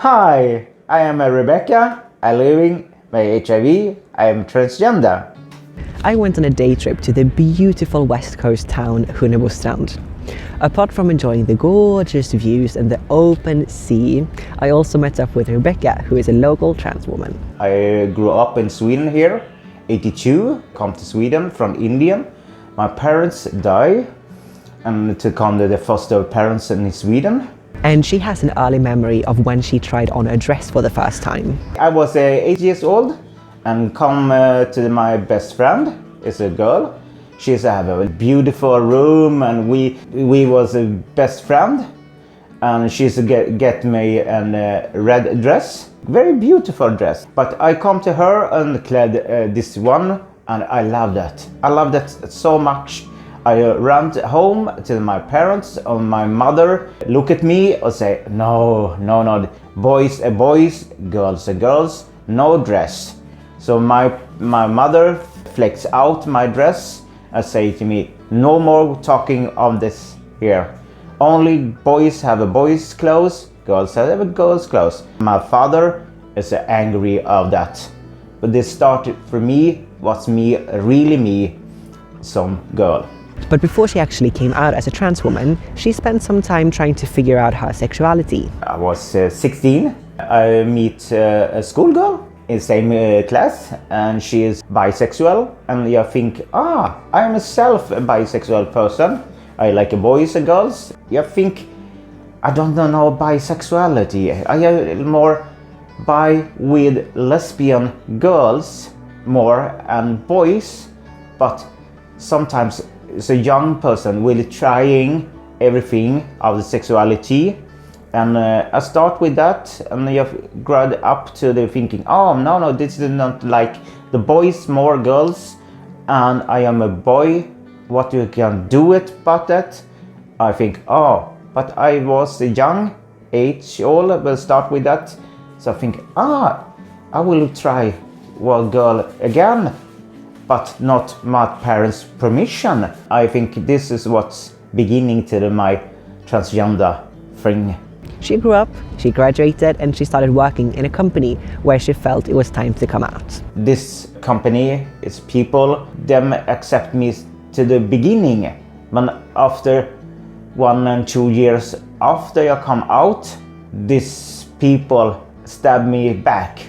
Hi, I am Rebecka. I living with HIV. I am transgender. I went on a day trip to the beautiful West Coast town Hunnebostrand. Apart from enjoying the gorgeous views and the open sea, I also met up with Rebecka, who is a local trans woman. I grew up in Sweden here, 82, come to Sweden from India. My parents died and to come to the foster parents in Sweden. And she has an early memory of when she tried on a dress for the first time. I was 8 years old and come to my best friend, is a girl. She's have a beautiful room and we was a best friend. And she's get me a red dress, very beautiful dress. But I come to her and clad this one and I love that. I love that so much. I ran home to my parents and my mother look at me and say, no, boys are boys, girls are girls, no dress. So my mother flex out my dress and say to me, no more talking on this here. Only boys have a boys' clothes, girls have a girls' clothes. My father is angry of that. But this started for me, was me, really me, some girl. But before she actually came out as a trans woman, she spent some time trying to figure out her sexuality. I was 16. I meet a schoolgirl in the same class and she is bisexual. And I think, I am a self-bisexual person. I like boys and girls. I think, I don't know bisexuality. I am more bi with lesbian girls more and boys. But sometimes it's a young person really trying everything of the sexuality. And I start with that and I grad up to the thinking, no, this is not like the boys, more girls. And I am a boy, what you can do it about that? I think, but I was a young age old, I will start with that. So I think, I will try girl again. But not my parents' permission. I think this is what's beginning to my transgender thing. She grew up, she graduated, and she started working in a company where she felt it was time to come out. This company is people, them accept me to the beginning. But after 1 and 2 years after I come out, these people stab me back.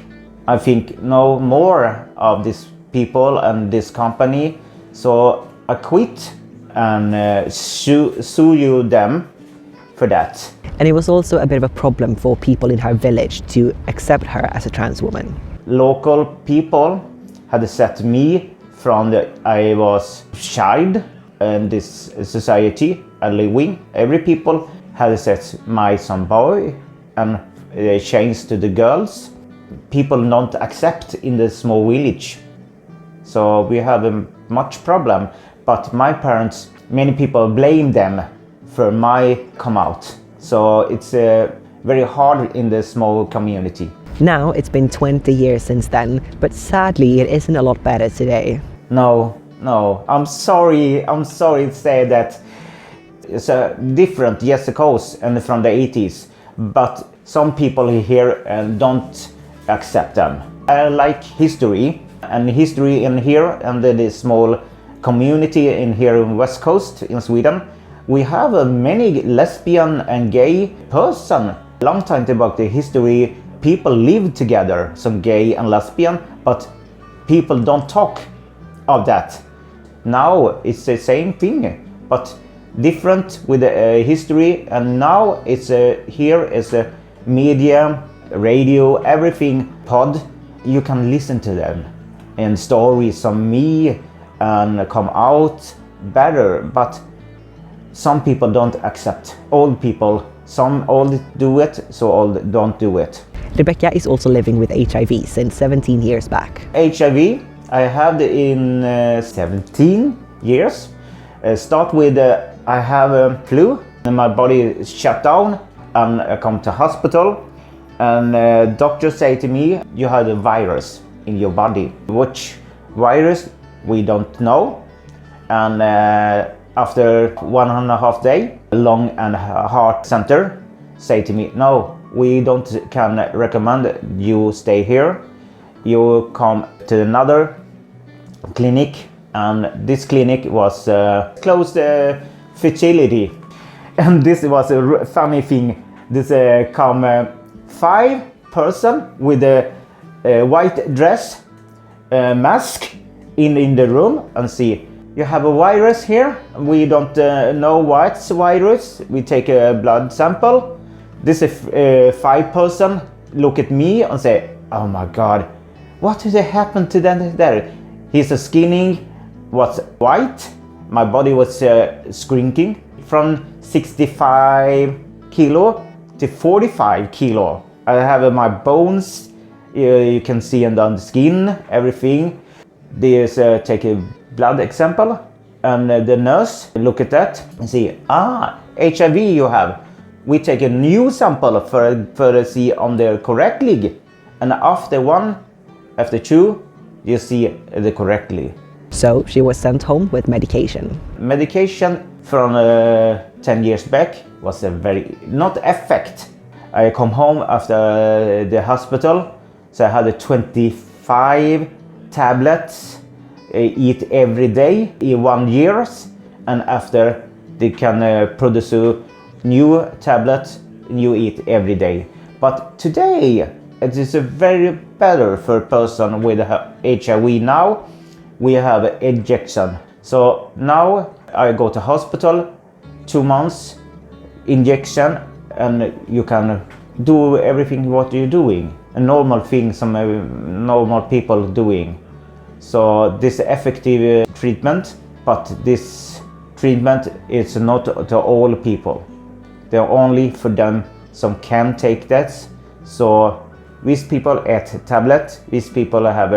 I think no more of this people and this company, so I quit and sue you them for that. And it was also a bit of a problem for people in her village to accept her as a trans woman. Local people had set me from I was child in this society and living. Every people had set my son boy and they changed to the girls. People don't accept in the small village. So we have a much problem, but my parents, many people blame them for my come out. So it's very hard in the small community. Now it's been 20 years since then, but sadly it isn't a lot better today. No, I'm sorry to say that it's different, yes of course, and from the 80s, but some people here don't accept them. I like history. And history in here and the small community in here in West Coast in Sweden, we have many lesbian and gay person. Long time about the history, people live together, some gay and lesbian, but people don't talk of that. Now it's the same thing, but different with the history. And now it's here is a media, radio, everything pod. You can listen to them. And stories of me and come out better, but some people don't accept. Old people, some old do it, so old don't do it. Rebecka is also living with HIV since 17 years back. HIV, I had in 17 years. Start with I have a flu and my body is shut down and I come to hospital and doctors say to me, you had a virus in your body. Which virus we don't know, and after 1.5 days, lung and heart center say to me, no, we don't can recommend you stay here. You come to another clinic, and this clinic was closed fertility. And this was a funny thing. This come 5 person with a white dress, mask in the room, and see, you have a virus here. We don't know what's virus. We take a blood sample. This 5 person look at me and say, oh my God, what did happen to them there? His skinning was white. My body was shrinking from 65 kilo to 45 kilo. I have my bones, you can see on the skin, everything. They take a blood example, and the nurse look at that and see, HIV you have. We take a new sample for see on the correctly, and after 2 you see the correctly. So she was sent home with medication. Medication from 10 years back was a very not effect. I come home after the hospital, so I had 25 tablets, eat every day in 1 year, and after they can produce new tablets you eat every day. But today it is a very better for a person with HIV. Now we have injection. So now I go to hospital 2 months injection, and you can do everything what you're doing, a normal thing some normal people doing. So this effective treatment, but this treatment is not to all people. They're only for them some can take that. So these people eat tablet, these people have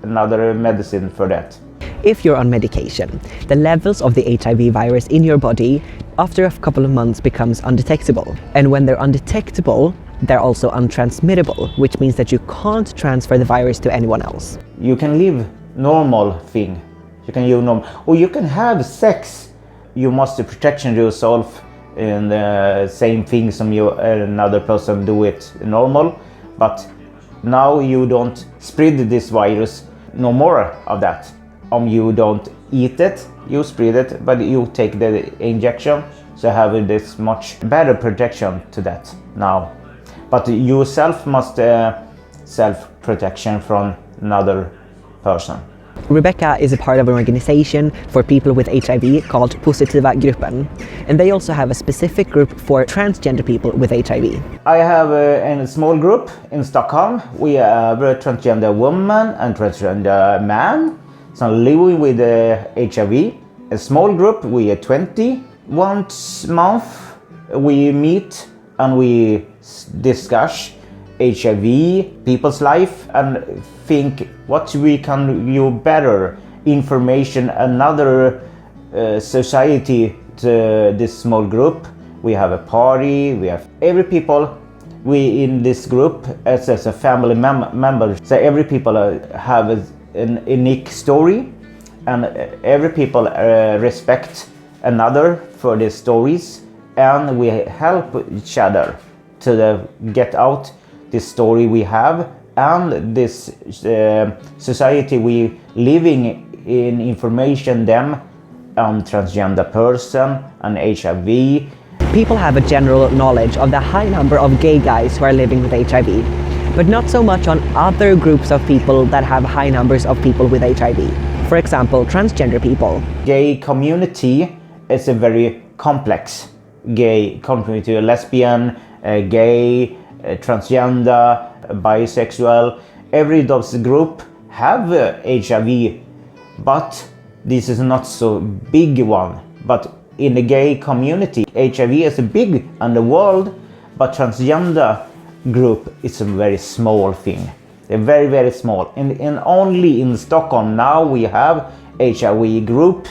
another medicine for that. If you're on medication, the levels of the HIV virus in your body after a couple of months becomes undetectable. And when they're undetectable, they're also untransmittable, which means that you can't transfer the virus to anyone else. You can live normal thing. You can use normal, or you can have sex. You must protect yourself in the same thing some another person do it normal, but now you don't spread this virus no more of that. You don't eat it, you spread it, but you take the injection, so have this much better protection to that now. But yourself must self-protection from another person. Rebecka is a part of an organization for people with HIV called Positiva Gruppen, and they also have a specific group for transgender people with HIV. I have a small group in Stockholm. We have a transgender woman and transgender man, so living with HIV. A small group, we are 20. Once a month we meet and we discuss HIV, people's life, and think what we can do better, information, another society to this small group. We have a party, we have every people we in this group as a family member. So every people have an unique story, and every people respect another for their stories, and we help each other to get out this story we have, and this society we living in, information them on transgender person and HIV. People have a general knowledge of the high number of gay guys who are living with HIV, but not so much on other groups of people that have high numbers of people with HIV. For example, transgender people. Gay community is a very complex gay community, lesbian, gay, transgender, bisexual. Every those group have HIV, but this is not so big one. But in the gay community, HIV is a big in the world, but transgender group is a very small thing. They're very, very small. And only in Stockholm now we have HIV group,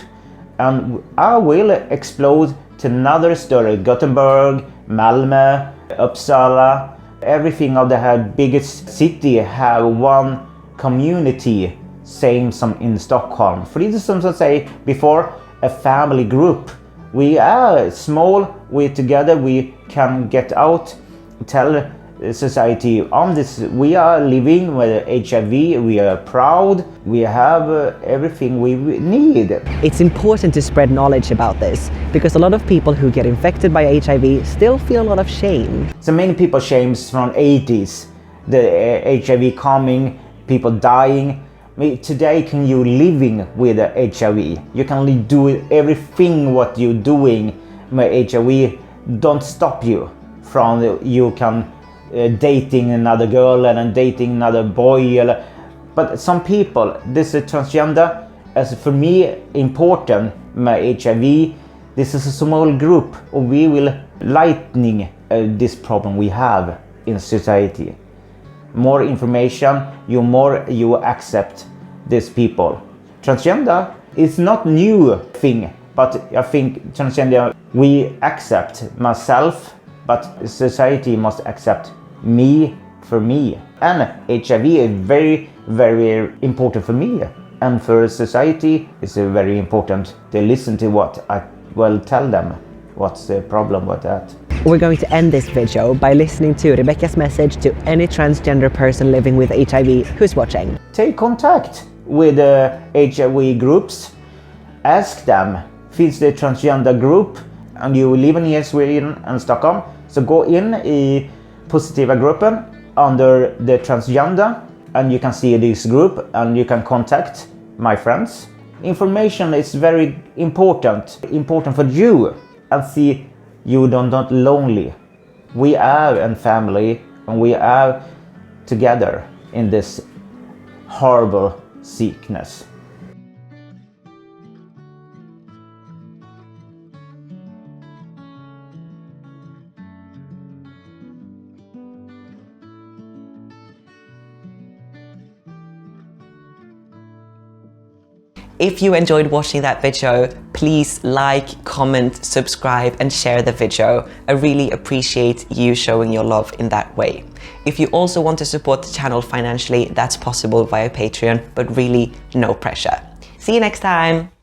and I will explode to another story. Gothenburg, Malmö, Uppsala, everything of the biggest city have one community, same some in Stockholm. For instance, I say before, a family group. We are small, we together we can get out, tell society on this. We are living with HIV, we are proud, we have everything we need. It's important to spread knowledge about this, because a lot of people who get infected by HIV still feel a lot of shame. So many people shames from 80s, the HIV coming, people dying. Today can you living with HIV? You can do everything what you're doing. HIV don't stop you from you can dating another girl and dating another boy. But some people, this is transgender, as for me important, my HIV, this is a small group, and we will lightening this problem we have in society. More information, you more you accept these people. Transgender is not new thing, but I think transgender we accept myself, but society must accept me for me. And HIV is very, very important for me, and for society it's very important to listen to what I will tell them. What's the problem with that? We're going to end this video by listening to Rebecka's message to any transgender person living with HIV who's watching. Take contact with the HIV groups. Ask them, finns det transgender group? And you live in Sweden and Stockholm, so go in I positiva gruppen under the transgender, and you can see this group and you can contact my friends. Information is very important for you, and see you not lonely. We are a family, and we are together in this horrible sickness. If you enjoyed watching that video, please like, comment, subscribe and share the video. I really appreciate you showing your love in that way. If you also want to support the channel financially, that's possible via Patreon, but really no pressure. See you next time!